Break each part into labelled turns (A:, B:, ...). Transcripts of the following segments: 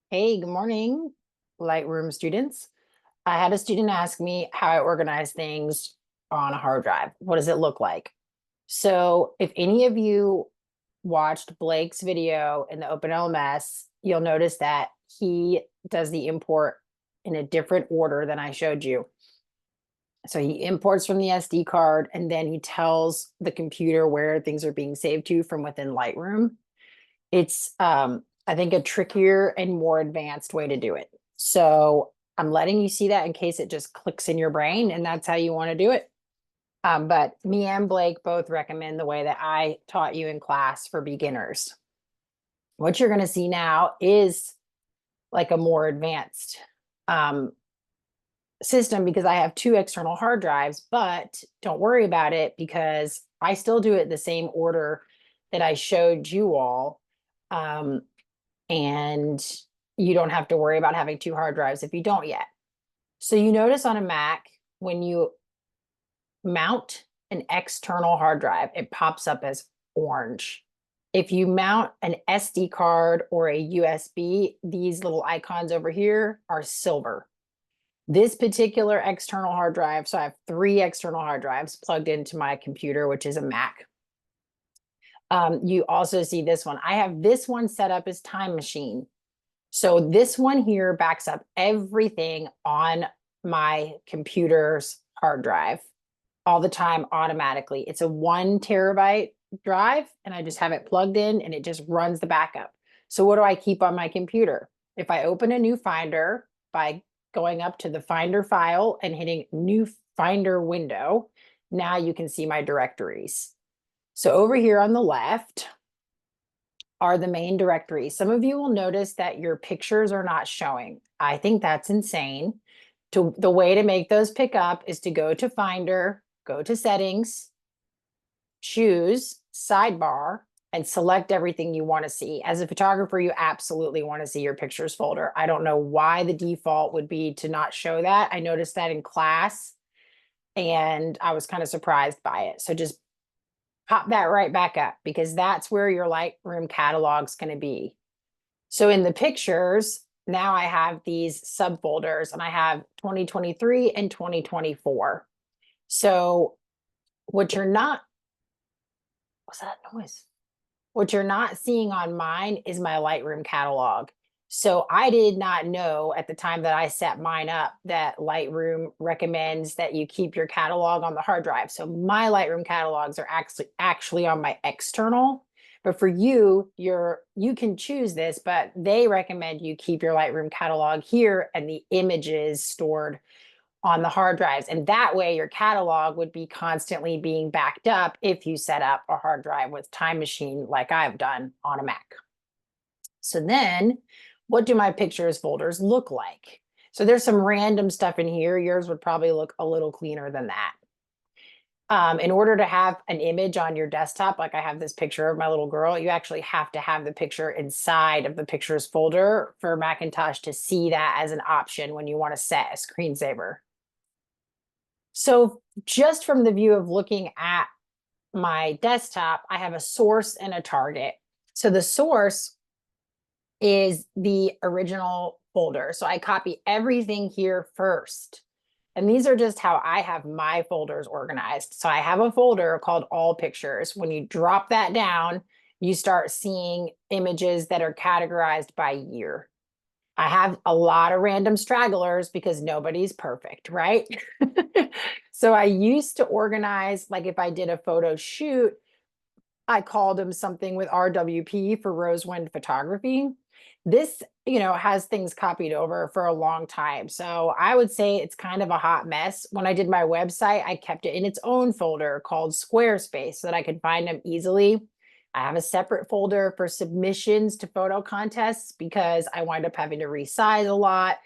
A: Hey, good morning, Lightroom students. I had a student ask me how I organize things on a hard drive. What does it look like? So if any of you watched Blake's video in the OpenLMS, you'll notice that he does the import in a different order than I showed you. So he imports from the SD card and then he tells the computer where things are being saved to from within Lightroom. It's I think a trickier and more advanced way to do it. So I'm letting you see that in case it just clicks in your brain and that's how you want to do it. But me and Blake both recommend the way that I taught you in class for beginners. What you're going to see now is like a more advanced um, system because I have two external hard drives, but don't worry about it because I still do it the same order that I showed you all. Um, and you don't have to worry about having two hard drives if you don't yet. So you notice on a Mac, when you mount an external hard drive, it pops up as orange. If you mount an SD card or a USB, these little icons over here are silver. This particular external hard drive, so I have three external hard drives plugged into my computer, which is a Mac. You also see this one. I have this one set up as Time Machine. So this one here backs up everything on my computer's hard drive all the time automatically. It's a 1 terabyte drive and I just have it plugged in and it just runs the backup. So what do I keep on my computer? If I open a new Finder by going up to the Finder file and hitting new Finder window, now you can see my directories. So over here on the left, are the main directory. Some of you will notice that your pictures are not showing. I think that's insane. The way to make those pick up is to go to Finder, go to Settings, choose Sidebar, and select everything you want to see. As a photographer, you absolutely want to see your pictures folder. I don't know why the default would be to not show that. I noticed that in class and I was kind of surprised by it. So just pop that right back up because that's where your Lightroom catalog's going to be. So in the pictures, now I have these subfolders and I have 2023 and 2024. So what you're not, what's that noise? What you're not seeing on mine is my Lightroom catalog. So I did not know at the time that I set mine up that Lightroom recommends that you keep your catalog on the hard drive. So my Lightroom catalogs are actually on my external. But for you, you can choose this, but they recommend you keep your Lightroom catalog here and the images stored on the hard drives. And that way your catalog would be constantly being backed up if you set up a hard drive with Time Machine like I've done on a Mac. So then what do my pictures folders look like? So there's some random stuff in here. Yours would probably look a little cleaner than that. In order to have an image on your desktop, like I have this picture of my little girl, you actually have to have the picture inside of the pictures folder for Macintosh to see that as an option when you want to set a screensaver. So just from the view of looking at my desktop, I have a source and a target. So the source is the original folder. So I copy everything here first. And these are just how I have my folders organized. So I have a folder called All Pictures. When you drop that down, you start seeing images that are categorized by year. I have a lot of random stragglers because nobody's perfect, right? So I used to organize, like if I did a photo shoot, I called them something with RWP for Rosewind Photography. This, has things copied over for a long time. So I would say it's kind of a hot mess. When I did my website, I kept it in its own folder called Squarespace so that I could find them easily. I have a separate folder for submissions to photo contests because I wind up having to resize a lot.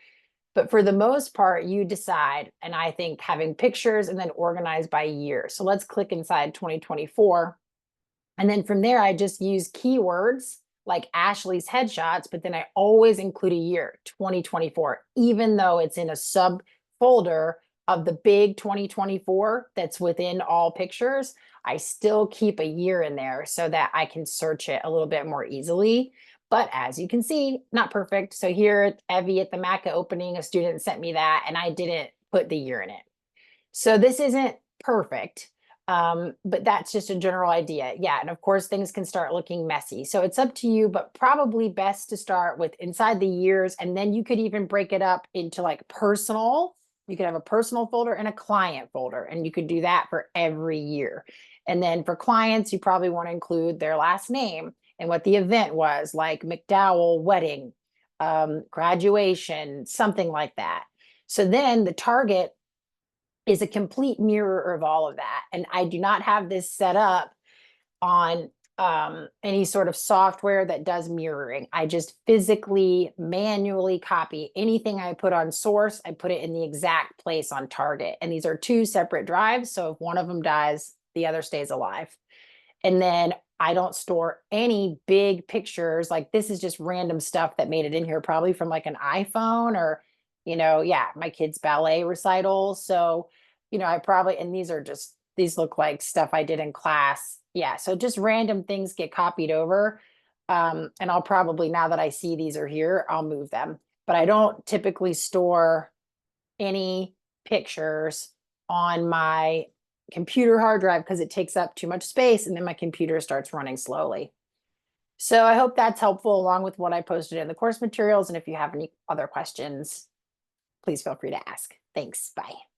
A: But for the most part, you decide. And I think having pictures and then organized by year. So let's click inside 2024. And then from there, I just use keywords like Ashley's headshots, but then I always include a year, 2024, even though it's in a subfolder of the big 2024 that's within all pictures. I still keep a year in there so that I can search it a little bit more easily. But as you can see, not perfect. So here at Evie at the MACA opening, a student sent me that and I didn't put the year in it. So this isn't perfect, but that's just a general idea. Yeah, and of course things can start looking messy. So it's up to you, but probably best to start with inside the years, and then you could even break it up into like personal. You could have a personal folder and a client folder, and you could do that for every year. And then for clients, you probably want to include their last name and what the event was, like McDowell wedding, graduation, something like that. So then the target is a complete mirror of all of that. And I do not have this set up on any sort of software that does mirroring. I just physically, manually copy anything I put on source. I put it in the exact place on target. And these are two separate drives. So if one of them dies, the other stays alive. And then I don't store any big pictures. Like this is just random stuff that made it in here, probably from like an iPhone or, yeah, my kid's ballet recital. So, I probably, and these look like stuff I did in class. Yeah. So just random things get copied over. And I'll probably, now that I see these are here, I'll move them. But I don't typically store any pictures on my computer hard drive because it takes up too much space and then my computer starts running slowly. So I hope that's helpful along with what I posted in the course materials. And if you have any other questions, please feel free to ask. Thanks. Bye.